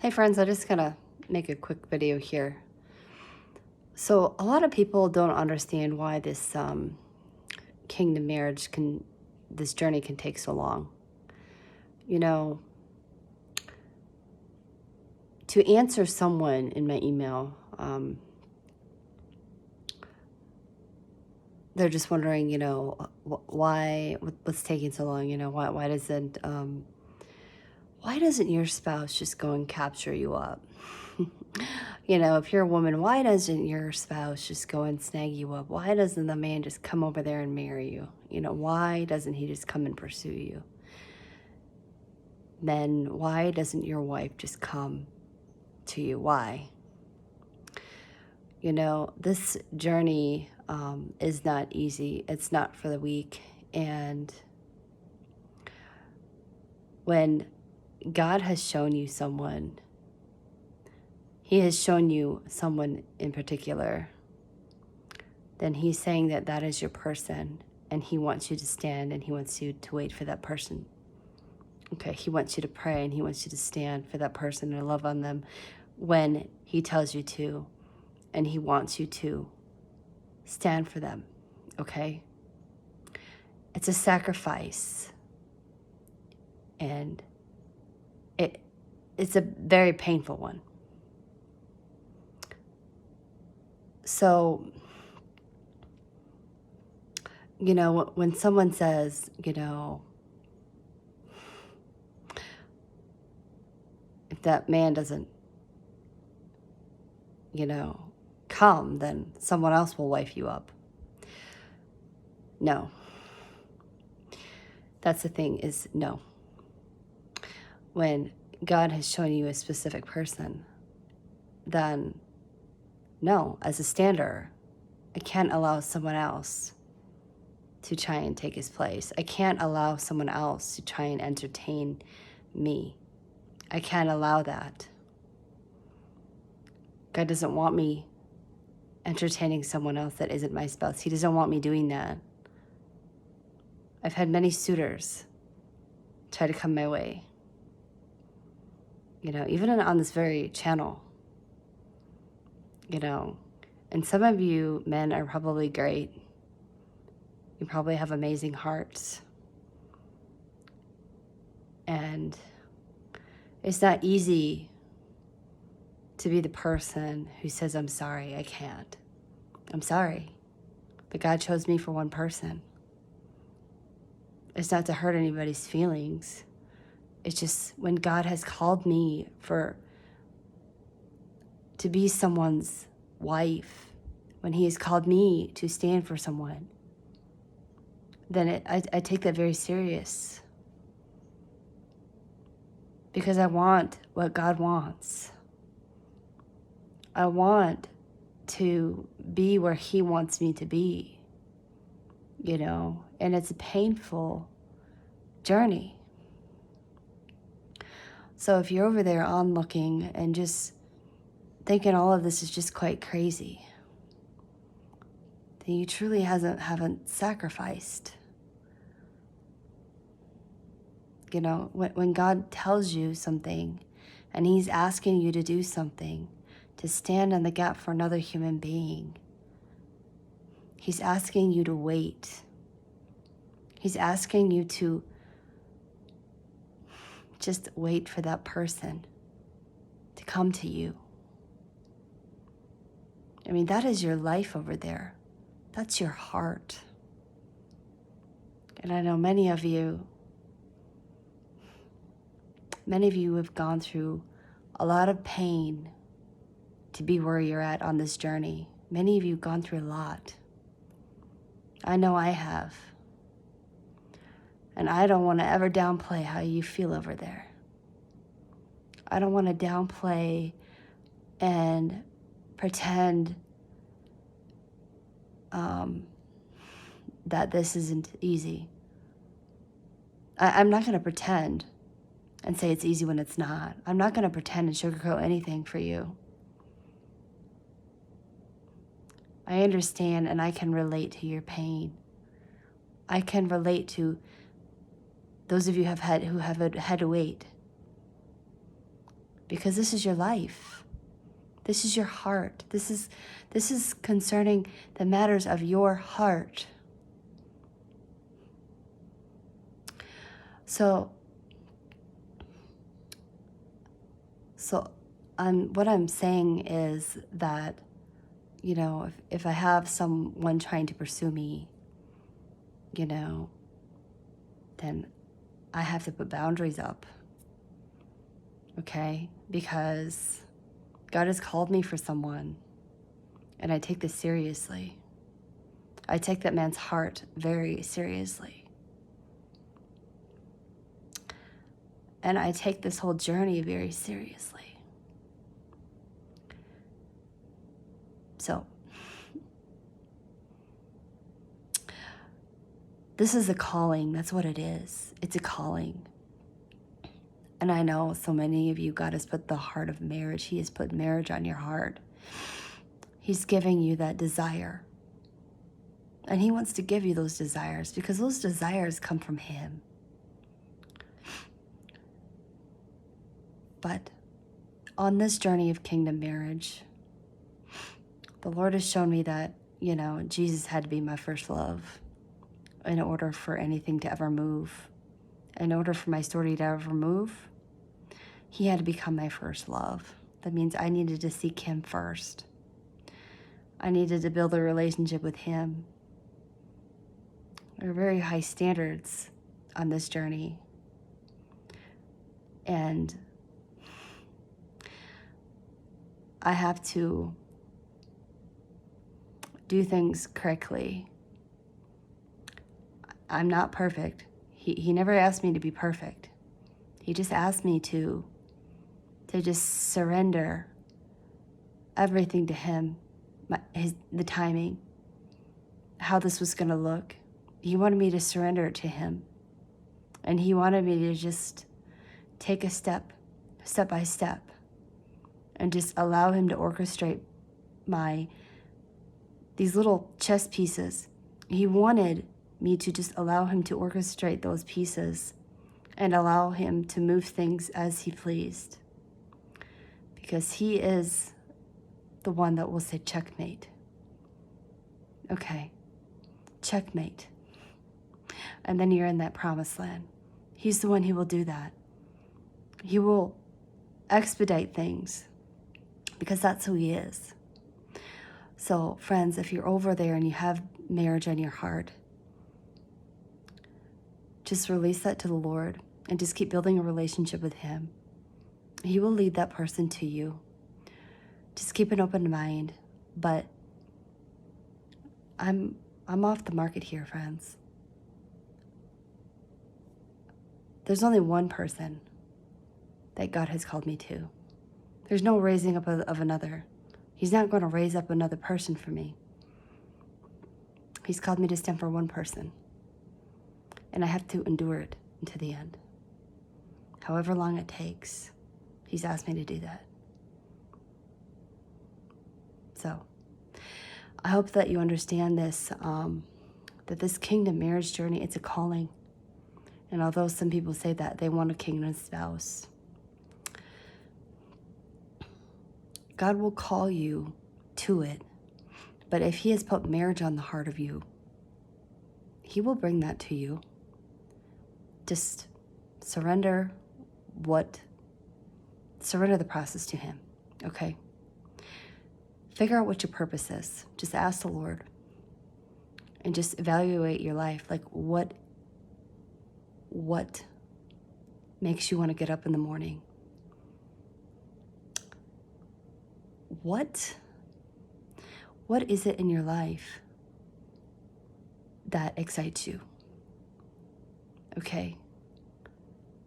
Hey friends, I just gonna make a quick video here. So a lot of people don't understand why this kingdom marriage this journey can take so long. You know, to answer someone in my email, they're just wondering, what's taking so long? Why doesn't your spouse just go and capture you up? If you're a woman, why doesn't your spouse just go and snag you up? Why doesn't the man just come over there and marry you? Why doesn't he just come and pursue you? Men, why doesn't your wife just come to you? Why? This journey is not easy. It's not for the weak. And when God has shown you someone, He has shown you someone in particular, then He's saying that that is your person, and He wants you to stand, and He wants you to wait for that person. Okay, He wants you to pray, and He wants you to stand for that person and love on them when He tells you to, and He wants you to stand for them, okay? It's a sacrifice, and it's a very painful one. So, when someone says, if that man doesn't, come, then someone else will wife you up. No. That's the thing is no. When God has shown you a specific person, then no, as a stander, I can't allow someone else to try and take his place. I can't allow someone else to try and entertain me. I can't allow that. God doesn't want me entertaining someone else that isn't my spouse. He doesn't want me doing that. I've had many suitors try to come my way. Even on this very channel. And some of you men are probably great. You probably have amazing hearts. And it's not easy to be the person who says, I'm sorry, I can't. I'm sorry, but God chose me for one person. It's not to hurt anybody's feelings. It's just when God has called me to be someone's wife, when He has called me to stand for someone, then I take that very serious. Because I want what God wants. I want to be where He wants me to be, and it's a painful journey. So if you're over there onlooking and just thinking all of this is just quite crazy, then you truly haven't sacrificed. When God tells you something and He's asking you to do something, to stand in the gap for another human being, He's asking you to wait. He's asking you to just wait for that person to come to you. I mean, that is your life over there. That's your heart. And I know many of you have gone through a lot of pain to be where you're at on this journey. Many of you have gone through a lot. I know I have. And I don't want to ever downplay how you feel over there. I don't want to downplay and pretend that this isn't easy. I'm not going to pretend and say it's easy when it's not. I'm not going to pretend and sugarcoat anything for you. I understand and I can relate to your pain. I can relate to those of you who have had to wait. because this is your life. This is your heart. This is concerning the matters of your heart. So what I'm saying is that, if I have someone trying to pursue me, then I have to put boundaries up, okay? Because God has called me for someone, and I take this seriously. I take that man's heart very seriously. And I take this whole journey very seriously. So, this is a calling. That's what it is. It's a calling. And I know so many of you, God has put the heart of marriage. He has put marriage on your heart. He's giving you that desire. And He wants to give you those desires because those desires come from Him. But on this journey of kingdom marriage, the Lord has shown me that, Jesus had to be my first love in order for anything to ever move. In order for my story to ever move, He had to become my first love. That means I needed to seek Him first. I needed to build a relationship with Him. There are very high standards on this journey. And I have to do things correctly. I'm not perfect. He never asked me to be perfect. He just asked me to just surrender everything to Him, the timing, how this was going to look. He wanted me to surrender it to Him. And He wanted me to just take a step by step, and just allow Him to orchestrate these little chess pieces. He wanted me to just allow Him to orchestrate those pieces and allow Him to move things as He pleased. Because He is the one that will say checkmate. Okay, checkmate. And then you're in that promised land. He's the one who will do that. He will expedite things because that's who He is. So, friends, if you're over there and you have marriage on your heart, just release that to the Lord and just keep building a relationship with Him. He will lead that person to you. Just keep an open mind. But I'm off the market here, friends. There's only one person that God has called me to. There's no raising up of another. He's not going to raise up another person for me. He's called me to stand for one person. And I have to endure it until the end. However long it takes, He's asked me to do that. So, I hope that you understand this, that this kingdom marriage journey, it's a calling. And although some people say that they want a kingdom spouse, God will call you to it. But if He has put marriage on the heart of you, He will bring that to you. Just surrender the process to Him, okay? Figure out what your purpose is. Just ask the Lord and just evaluate your life. Like what makes you want to get up in the morning? What is it in your life that excites you? Okay?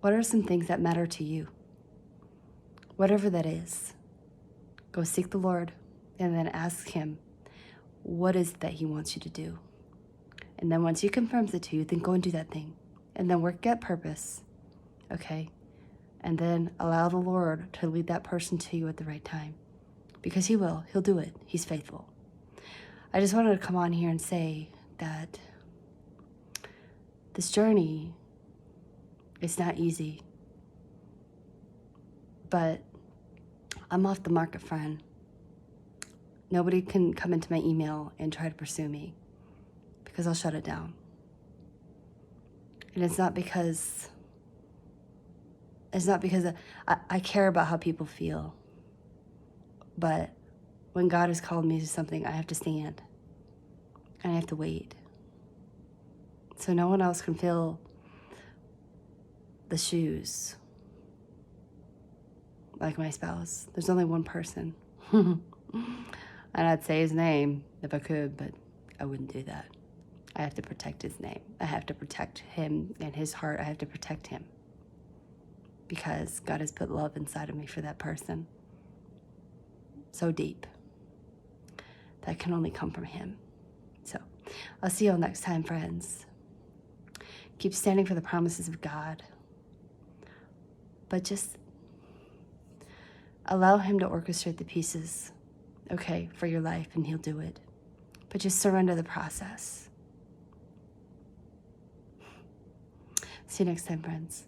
What are some things that matter to you? Whatever that is, go seek the Lord and then ask Him, what is it that He wants you to do? And then once He confirms it to you, then go and do that thing. And then work at purpose, okay? And then allow the Lord to lead that person to you at the right time. Because He will. He'll do it. He's faithful. I just wanted to come on here and say that this journey is not easy. But I'm off the market, friend. Nobody can come into my email and try to pursue me because I'll shut it down. And it's not because I care about how people feel. But when God has called me to something, I have to stand. And I have to wait. So no one else can fill the shoes like my spouse. There's only one person. And I'd say his name if I could, but I wouldn't do that. I have to protect his name. I have to protect him and his heart. I have to protect him. Because God has put love inside of me for that person. So deep. That can only come from him. So I'll see you all next time, friends. Keep standing for the promises of God. But just allow him to orchestrate the pieces, okay, for your life, and he'll do it. But just surrender the process. See you next time, friends.